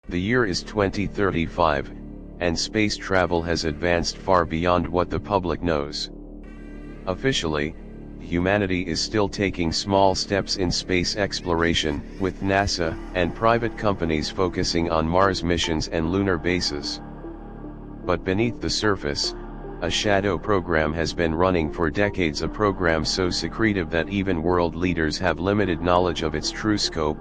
The year is 2035, and space travel has advanced far beyond what the public knows. Officially, humanity is still taking small steps in space exploration, with NASA and private companies focusing on Mars missions and lunar bases. But beneath the surface, a shadow program has been running for decades, a program so secretive that even world leaders have limited knowledge of its true scope.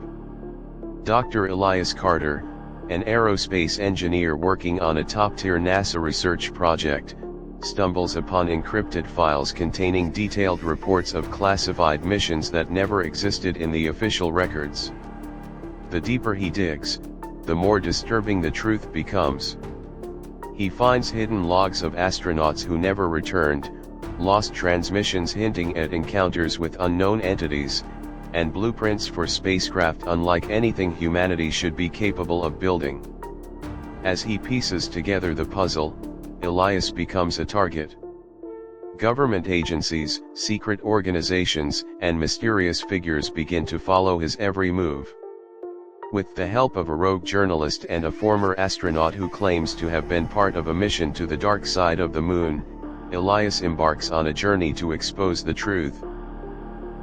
Dr. Elias Carter, an aerospace engineer working on a top-tier NASA research project, stumbles upon encrypted files containing detailed reports of classified missions that never existed in the official records. The deeper he digs, the more disturbing the truth becomes. He finds hidden logs of astronauts who never returned, lost transmissions hinting at encounters with unknown entities, and blueprints for spacecraft unlike anything humanity should be capable of building. As he pieces together the puzzle, Elias becomes a target. Government agencies, secret organizations, and mysterious figures begin to follow his every move. With the help of a rogue journalist and a former astronaut who claims to have been part of a mission to the dark side of the moon, Elias embarks on a journey to expose the truth.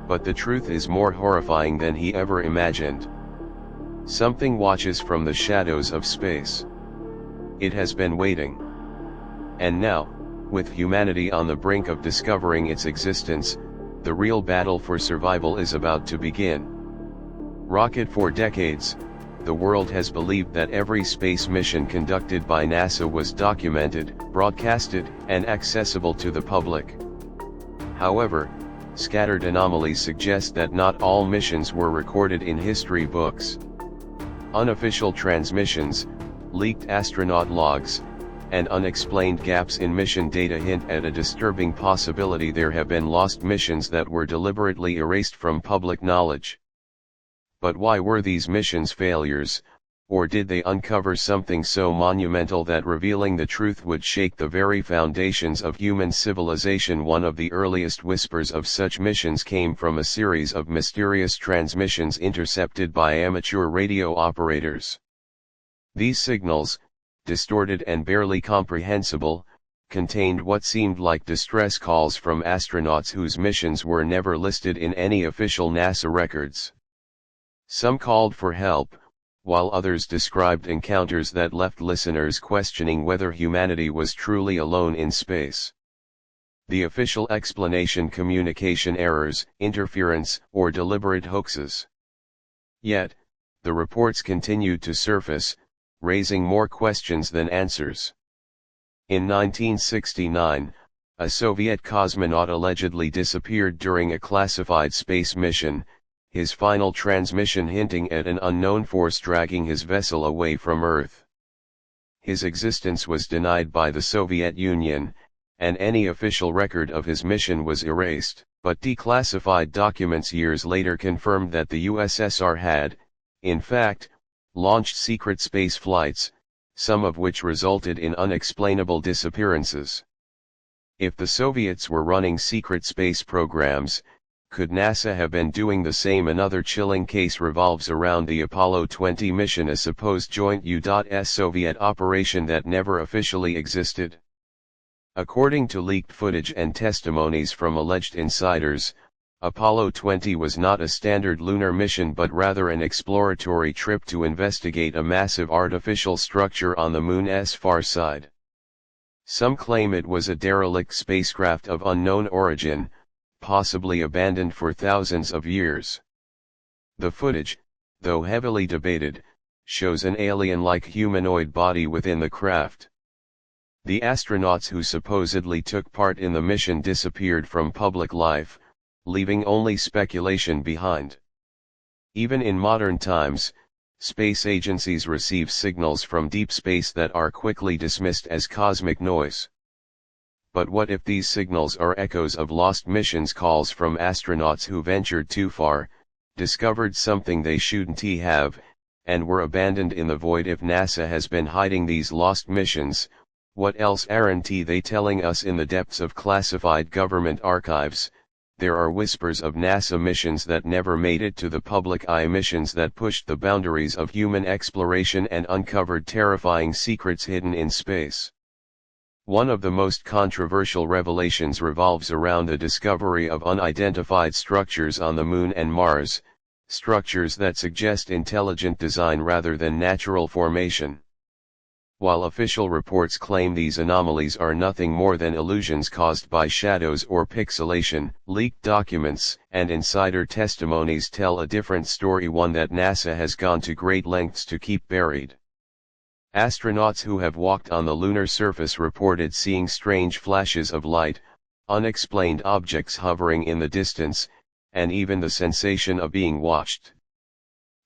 But the truth is more horrifying than he ever imagined. Something watches from the shadows of space. It has been waiting. And now, with humanity on the brink of discovering its existence, the real battle for survival is about to begin. Rocket for decades, the world has believed that every space mission conducted by NASA was documented, broadcasted, and accessible to the public. However, scattered anomalies suggest that not all missions were recorded in history books. Unofficial transmissions, leaked astronaut logs, and unexplained gaps in mission data hint at a disturbing possibility there have been lost missions that were deliberately erased from public knowledge. But why were these missions failures, or did they uncover something so monumental that revealing the truth would shake the very foundations of human civilization? One of the earliest whispers of such missions came from a series of mysterious transmissions intercepted by amateur radio operators. These signals, distorted and barely comprehensible, contained what seemed like distress calls from astronauts whose missions were never listed in any official NASA records. Some called for help, while others described encounters that left listeners questioning whether humanity was truly alone in space. The official explanation: communication errors, interference, or deliberate hoaxes. Yet, the reports continued to surface, raising more questions than answers. In 1969, a Soviet cosmonaut allegedly disappeared during a classified space mission, his final transmission hinting at an unknown force dragging his vessel away from Earth. His existence was denied by the Soviet Union, and any official record of his mission was erased, but declassified documents years later confirmed that the USSR had, in fact, launched secret space flights, some of which resulted in unexplainable disappearances. If the Soviets were running secret space programs, could NASA have been doing the same? Another chilling case revolves around the Apollo 20 mission, a supposed joint U.S. Soviet operation that never officially existed. According to leaked footage and testimonies from alleged insiders, Apollo 20 was not a standard lunar mission but rather an exploratory trip to investigate a massive artificial structure on the Moon's far side. Some claim it was a derelict spacecraft of unknown origin, possibly abandoned for thousands of years. The footage, though heavily debated, shows an alien-like humanoid body within the craft. The astronauts who supposedly took part in the mission disappeared from public life, leaving only speculation behind. Even in modern times, space agencies receive signals from deep space that are quickly dismissed as cosmic noise. But what if these signals are echoes of lost missions, calls from astronauts who ventured too far, discovered something they shouldn't have, and were abandoned in the void? If NASA has been hiding these lost missions, what else aren't they telling us in the depths of classified government archives? there are whispers of NASA missions that never made it to the public eye, missions that pushed the boundaries of human exploration and uncovered terrifying secrets hidden in space. One of the most controversial revelations revolves around the discovery of unidentified structures on the Moon and Mars, structures that suggest intelligent design rather than natural formation. While official reports claim these anomalies are nothing more than illusions caused by shadows or pixelation, leaked documents and insider testimonies tell a different story, one that NASA has gone to great lengths to keep buried. Astronauts who have walked on the lunar surface reported seeing strange flashes of light, unexplained objects hovering in the distance, and even the sensation of being watched.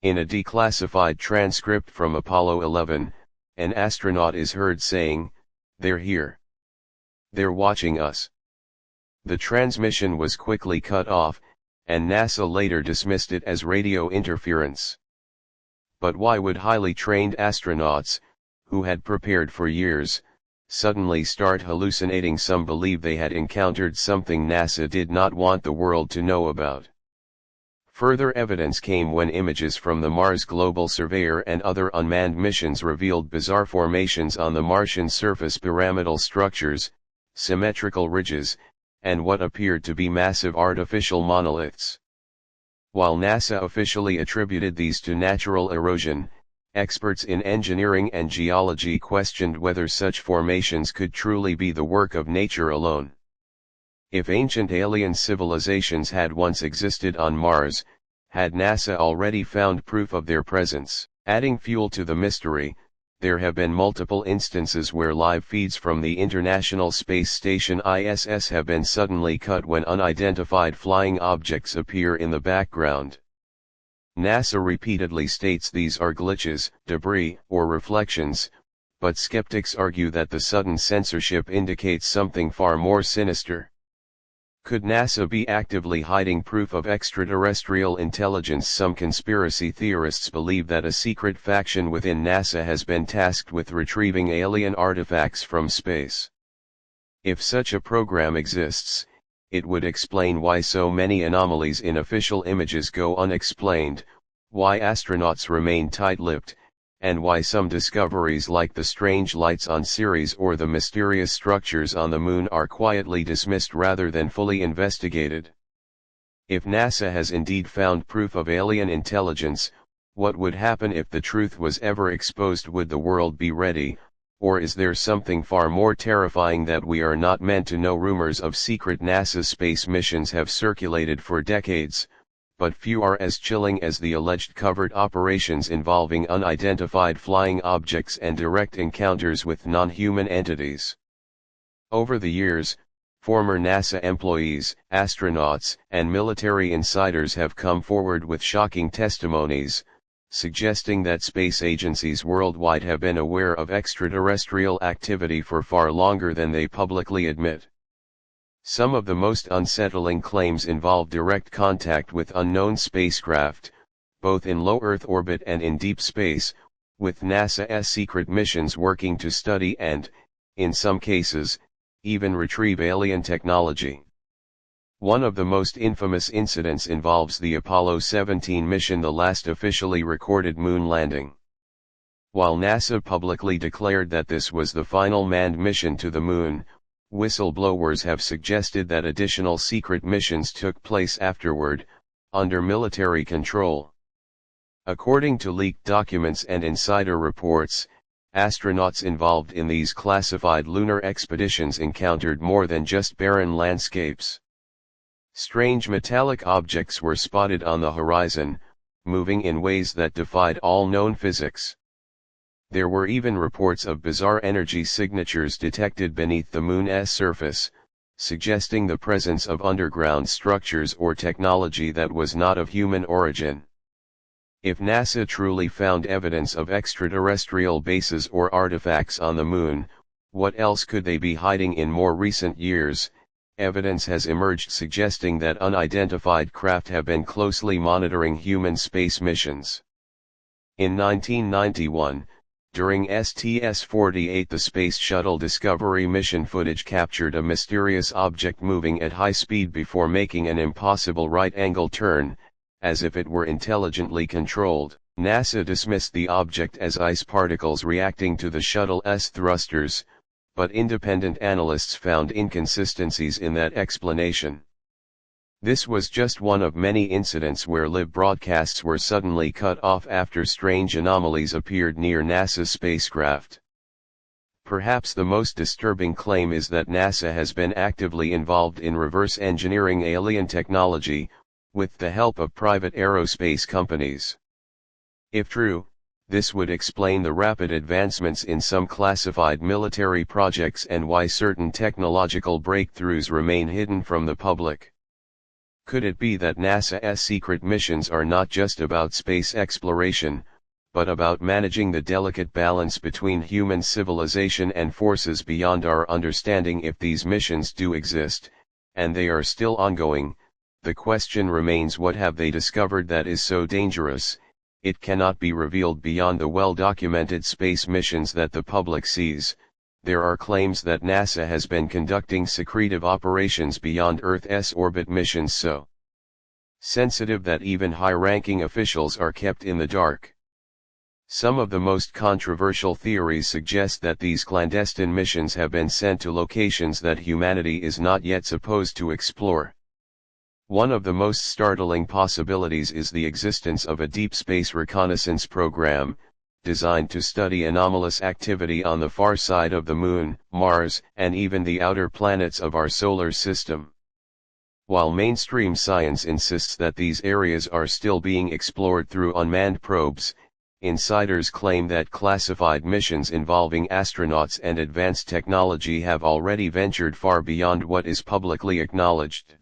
In a declassified transcript from Apollo 11, an astronaut is heard saying, "They're here. They're watching us." The transmission was quickly cut off, and NASA later dismissed it as radio interference. But why would highly trained astronauts, who had prepared for years, suddenly start hallucinating? Some believe they had encountered something NASA did not want the world to know about. Further evidence came when images from the Mars Global Surveyor and other unmanned missions revealed bizarre formations on the Martian surface, pyramidal structures, symmetrical ridges, and what appeared to be massive artificial monoliths. While NASA officially attributed these to natural erosion, experts in engineering and geology questioned whether such formations could truly be the work of nature alone. If ancient alien civilizations had once existed on Mars, had NASA already found proof of their presence? Adding fuel to the mystery, there have been multiple instances where live feeds from the International Space Station ISS have been suddenly cut when unidentified flying objects appear in the background. NASA repeatedly states these are glitches, debris, or reflections, but skeptics argue that the sudden censorship indicates something far more sinister. Could NASA be actively hiding proof of extraterrestrial intelligence? Some conspiracy theorists believe that a secret faction within NASA has been tasked with retrieving alien artifacts from space. If such a program exists, it would explain why so many anomalies in official images go unexplained, why astronauts remain tight-lipped, and why some discoveries like the strange lights on Ceres or the mysterious structures on the Moon are quietly dismissed rather than fully investigated. If NASA has indeed found proof of alien intelligence, what would happen if the truth was ever exposed? Would the world be ready, or is there something far more terrifying that we are not meant to know? Rumors of secret NASA space missions have circulated for decades, but few are as chilling as the alleged covert operations involving unidentified flying objects and direct encounters with non-human entities. Over the years, former NASA employees, astronauts, and military insiders have come forward with shocking testimonies, suggesting that space agencies worldwide have been aware of extraterrestrial activity for far longer than they publicly admit. Some of the most unsettling claims involve direct contact with unknown spacecraft, both in low Earth orbit and in deep space, with NASA's secret missions working to study and, in some cases, even retrieve alien technology. One of the most infamous incidents involves the Apollo 17 mission, the last officially recorded moon landing. While NASA publicly declared that this was the final manned mission to the Moon, whistleblowers have suggested that additional secret missions took place afterward, under military control. According to leaked documents and insider reports, astronauts involved in these classified lunar expeditions encountered more than just barren landscapes. Strange metallic objects were spotted on the horizon, moving in ways that defied all known physics. There were even reports of bizarre energy signatures detected beneath the Moon's surface, suggesting the presence of underground structures or technology that was not of human origin. If NASA truly found evidence of extraterrestrial bases or artifacts on the Moon, what else could they be hiding? In more recent years, evidence has emerged suggesting that unidentified craft have been closely monitoring human space missions. In 1991, During STS-48, the Space Shuttle Discovery mission footage captured a mysterious object moving at high speed before making an impossible right-angle turn, as if it were intelligently controlled. NASA dismissed the object as ice particles reacting to the shuttle's thrusters, but independent analysts found inconsistencies in that explanation. This was just one of many incidents where live broadcasts were suddenly cut off after strange anomalies appeared near NASA's spacecraft. Perhaps the most disturbing claim is that NASA has been actively involved in reverse engineering alien technology, with the help of private aerospace companies. If true, this would explain the rapid advancements in some classified military projects and why certain technological breakthroughs remain hidden from the public. Could it be that NASA's secret missions are not just about space exploration, but about managing the delicate balance between human civilization and forces beyond our understanding? If these missions do exist, and they are still ongoing, the question remains: what have they discovered that is so dangerous, it cannot be revealed beyond the well-documented space missions that the public sees? There are claims that NASA has been conducting secretive operations beyond Earth's orbit, missions so sensitive that even high-ranking officials are kept in the dark. Some of the most controversial theories suggest that these clandestine missions have been sent to locations that humanity is not yet supposed to explore. One of the most startling possibilities is the existence of a deep space reconnaissance program, designed to study anomalous activity on the far side of the Moon, Mars, and even the outer planets of our solar system. While mainstream science insists that these areas are still being explored through unmanned probes, insiders claim that classified missions involving astronauts and advanced technology have already ventured far beyond what is publicly acknowledged.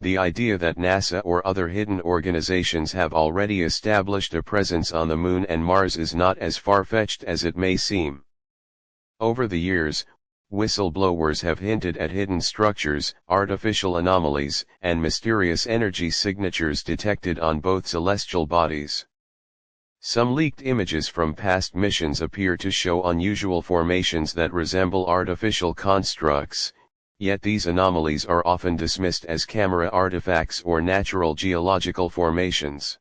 The idea that NASA or other hidden organizations have already established a presence on the Moon and Mars is not as far-fetched as it may seem. Over the years, whistleblowers have hinted at hidden structures, artificial anomalies, and mysterious energy signatures detected on both celestial bodies. Some leaked images from past missions appear to show unusual formations that resemble artificial constructs, yet these anomalies are often dismissed as camera artifacts or natural geological formations.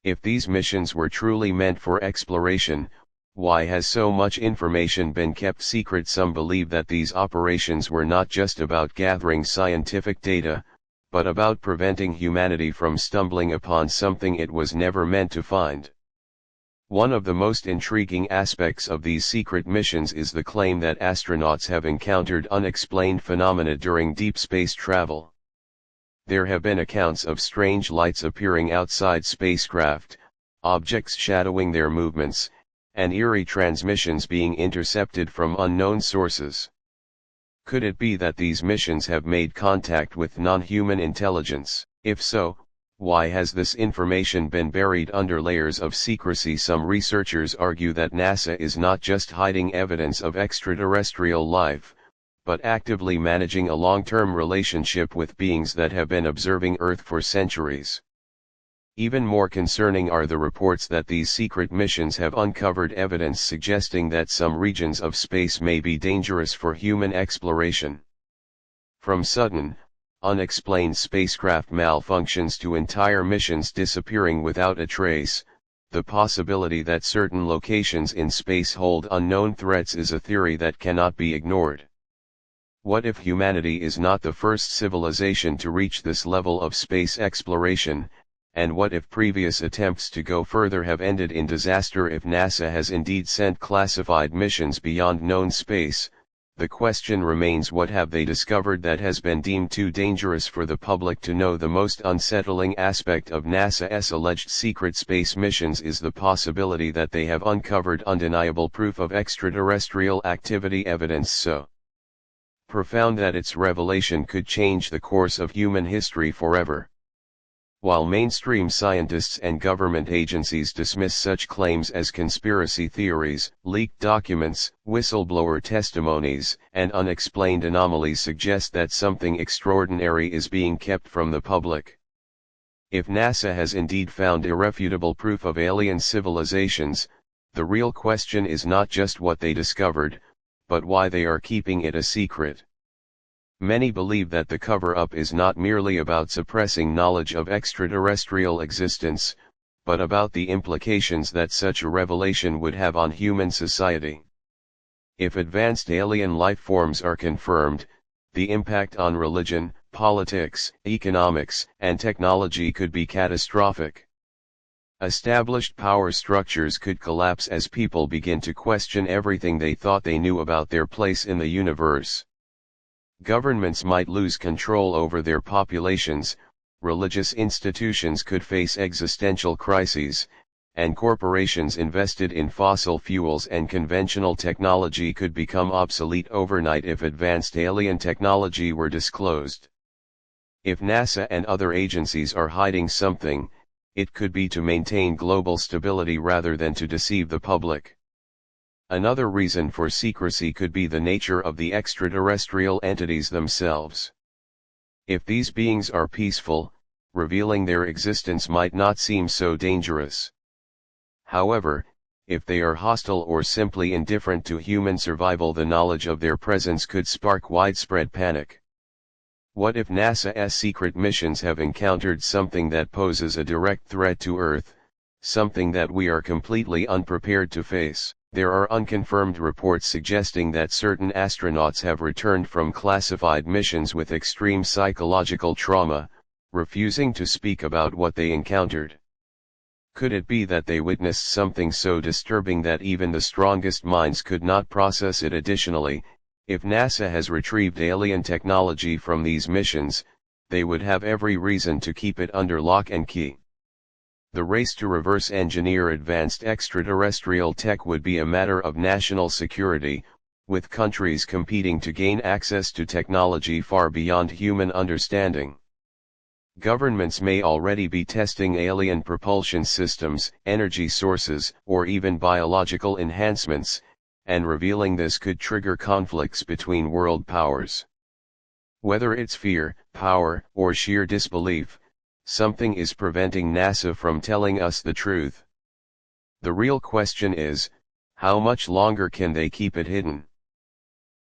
If these missions were truly meant for exploration, why has so much information been kept secret? Some believe that these operations were not just about gathering scientific data, but about preventing humanity from stumbling upon something it was never meant to find. One of the most intriguing aspects of these secret missions is the claim that astronauts have encountered unexplained phenomena during deep space travel. There have been accounts of strange lights appearing outside spacecraft, objects shadowing their movements, and eerie transmissions being intercepted from unknown sources. Could it be that these missions have made contact with non-human intelligence? If so, why has this information been buried under layers of secrecy? Some researchers argue that NASA is not just hiding evidence of extraterrestrial life, but actively managing a long-term relationship with beings that have been observing Earth for centuries. Even more concerning are the reports that these secret missions have uncovered evidence suggesting that some regions of space may be dangerous for human exploration. From sudden, unexplained spacecraft malfunctions to entire missions disappearing without a trace, the possibility that certain locations in space hold unknown threats is a theory that cannot be ignored. What if humanity is not the first civilization to reach this level of space exploration, and what if previous attempts to go further have ended in disaster? If NASA has indeed sent classified missions beyond known space, the question remains: what have they discovered that has been deemed too dangerous for the public to know? The most unsettling aspect of NASA's alleged secret space missions is the possibility that they have uncovered undeniable proof of extraterrestrial activity, evidence so profound that its revelation could change the course of human history forever. While mainstream scientists and government agencies dismiss such claims as conspiracy theories, leaked documents, whistleblower testimonies, and unexplained anomalies suggest that something extraordinary is being kept from the public. If NASA has indeed found irrefutable proof of alien civilizations, The real question is not just what they discovered, but why they are keeping it a secret. Many believe that the cover-up is not merely about suppressing knowledge of extraterrestrial existence, but about the implications that such a revelation would have on human society. If advanced alien life forms are confirmed, the impact on religion, politics, economics, and technology could be catastrophic. Established power structures could collapse as people begin to question everything they thought they knew about their place in the universe. Governments might lose control over their populations, religious institutions could face existential crises, and corporations invested in fossil fuels and conventional technology could become obsolete overnight if advanced alien technology were disclosed. If NASA and other agencies are hiding something, it could be to maintain global stability rather than to deceive the public. Another reason for secrecy could be the nature of the extraterrestrial entities themselves. If these beings are peaceful, revealing their existence might not seem so dangerous. However, if they are hostile or simply indifferent to human survival, the knowledge of their presence could spark widespread panic. What if NASA's secret missions have encountered something that poses a direct threat to Earth, something that we are completely unprepared to face? There are unconfirmed reports suggesting that certain astronauts have returned from classified missions with extreme psychological trauma, refusing to speak about what they encountered. Could it be that they witnessed something so disturbing that even the strongest minds could not process it? Additionally, if NASA has retrieved alien technology from these missions, they would have every reason to keep it under lock and key. The race to reverse engineer advanced extraterrestrial tech would be a matter of national security, with countries competing to gain access to technology far beyond human understanding. Governments may already be testing alien propulsion systems, energy sources, or even biological enhancements, and revealing this could trigger conflicts between world powers. Whether it's fear, power, or sheer disbelief, something is preventing NASA from telling us the truth. The real question is, how much longer can they keep it hidden?